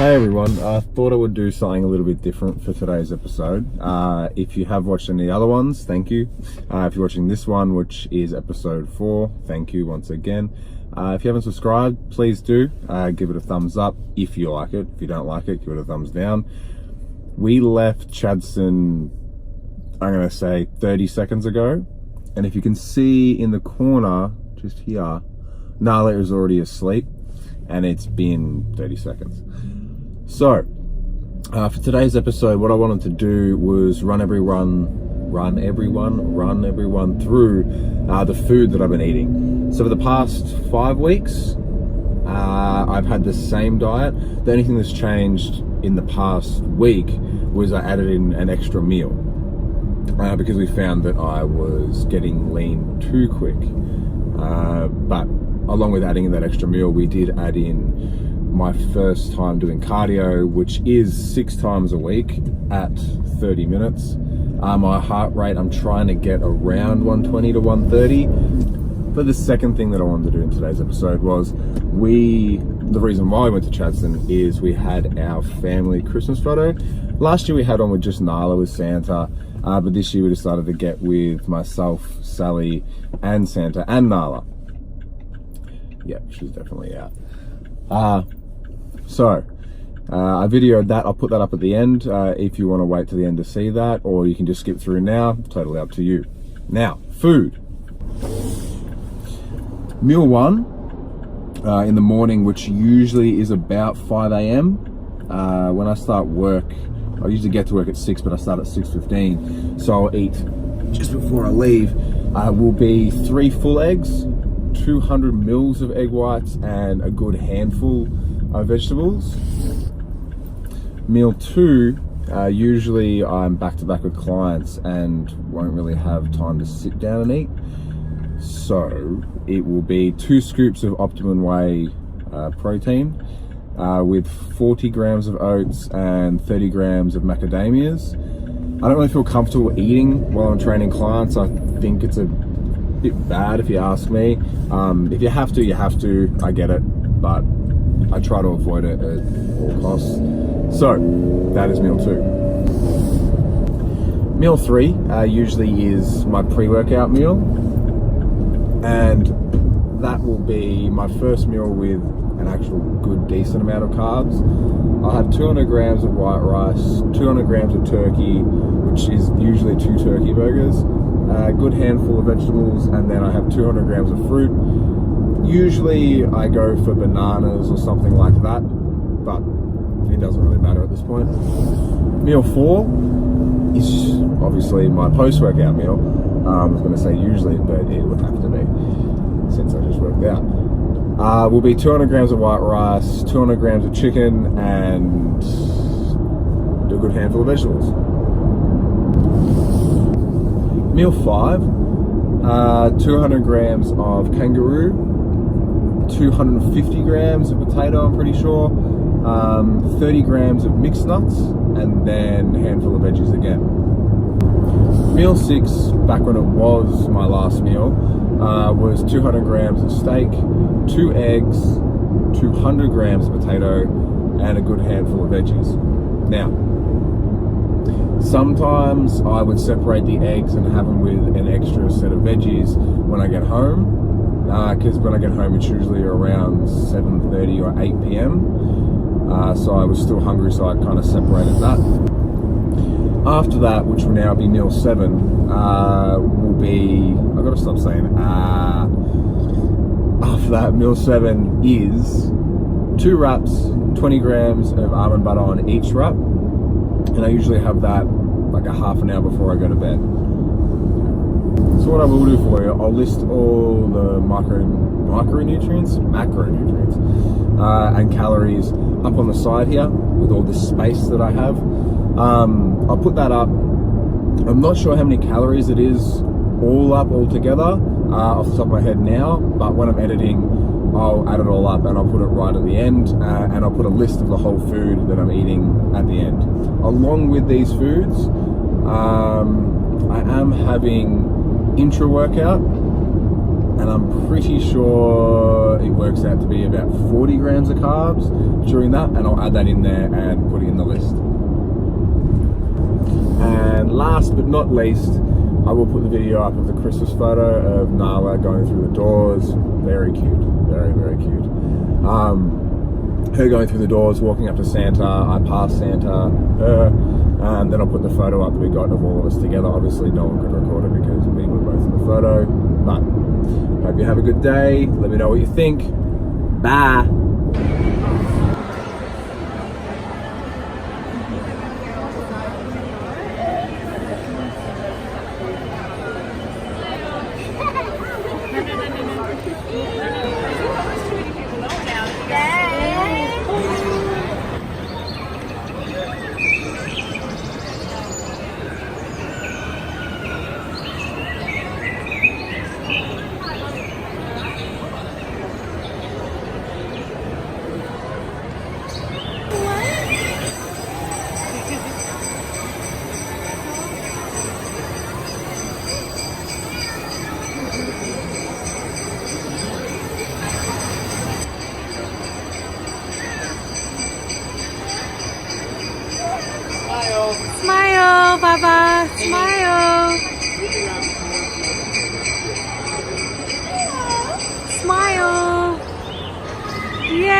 Hey everyone, I thought I would do something a little bit different for today's episode. If you have watched any other ones, thank you. If you're watching this one, which is episode 4, thank you once again. If you haven't subscribed, please do. Give it a thumbs up if you like it. If you don't like it, give it a thumbs down. We left Chadstone, I'm going to say 30 seconds ago. And if you can see in the corner, just here, Nala is already asleep and it's been 30 seconds. So, for today's episode, what I wanted to do was run everyone through the food that I've been eating. So for the past 5 weeks, I've had the same diet. The only thing that's changed in the past week was I added in an extra meal because we found that I was getting lean too quick. But along with adding in that extra meal, we did add in my first time doing cardio, which is 6 times a week at 30 minutes. My heart rate, I'm trying to get around 120 to 130. But the second thing that I wanted to do in today's episode was the reason why we went to Chadstone is we had our family Christmas photo. Last year we had on with just Nala with Santa, but this year we decided to get with myself, Sally, and Santa, and Nala. Yeah, she's definitely out. So I videoed that. I'll put that up at the end if you want to wait to the end to see that, or you can just skip through now. Totally up to you. Now, food. Meal 1 in the morning, which usually is about 5 a.m. When I start work, I usually get to work at 6, but I start at 6:15. So I'll eat just before I leave. Will be 3 full eggs, 200 mils of egg whites, and a good handful of vegetables. Meal 2, usually I'm back to back with clients and won't really have time to sit down and eat. So it will be 2 scoops of Optimum Whey protein with 40 grams of oats and 30 grams of macadamias. I don't really feel comfortable eating while I'm training clients. I think it's a bit bad if you ask me. If you have to, you have to. I get it, but I try to avoid it at all costs. So that is meal 2. Meal 3 usually is my pre-workout meal, and that will be my first meal with an actual good decent amount of carbs. I'll have 200 grams of white rice, 200 grams of turkey, which is usually 2 turkey burgers, a good handful of vegetables, and then I have 200 grams of fruit. Usually I go for bananas or something like that, but it doesn't really matter at this point. Meal 4 is obviously my post-workout meal. I was going to say usually, but it would have to be since I just worked out. Will be 200 grams of white rice, 200 grams of chicken, and a good handful of vegetables. Meal 5, 200 grams of kangaroo, 250 grams of potato, I'm pretty sure, 30 grams of mixed nuts, and then a handful of veggies again. Meal 6, back when it was my last meal, was 200 grams of steak, 2 eggs, 200 grams of potato, and a good handful of veggies. Now, sometimes I would separate the eggs and have them with an extra set of veggies when I get home, because when I get home it's usually around 7:30 or 8 p.m. So I was still hungry, so I kind of separated that. After that, which will now be meal 7, will be, I've got to stop saying after that, meal 7 is 2 wraps, 20 grams of almond butter on each wrap, and I usually have that like a half an hour before I go to bed. So what I will do for you, I'll list all the macronutrients and calories up on the side here with all this space that I have. I'll put that up. I'm not sure how many calories it is all together off the top of my head now, but when I'm editing I'll add it all up and I'll put it right at the end, and I'll put a list of the whole food that I'm eating at the end. Along with these foods, I am having intra-workout, and I'm pretty sure it works out to be about 40 grams of carbs during that, and I'll add that in there and put it in the list. And last but not least, I will put the video up of the Christmas photo of Nala going through the doors. Very cute, very, very cute. Her going through the doors, walking up to Santa, I pass Santa, her, and then I'll put the photo up that we got of all of us together. Obviously no one could record it because we were both in the photo, but hope you have a good day. Let me know what you think. Bye. Smile, Baba. Smile. Smile. Yeah.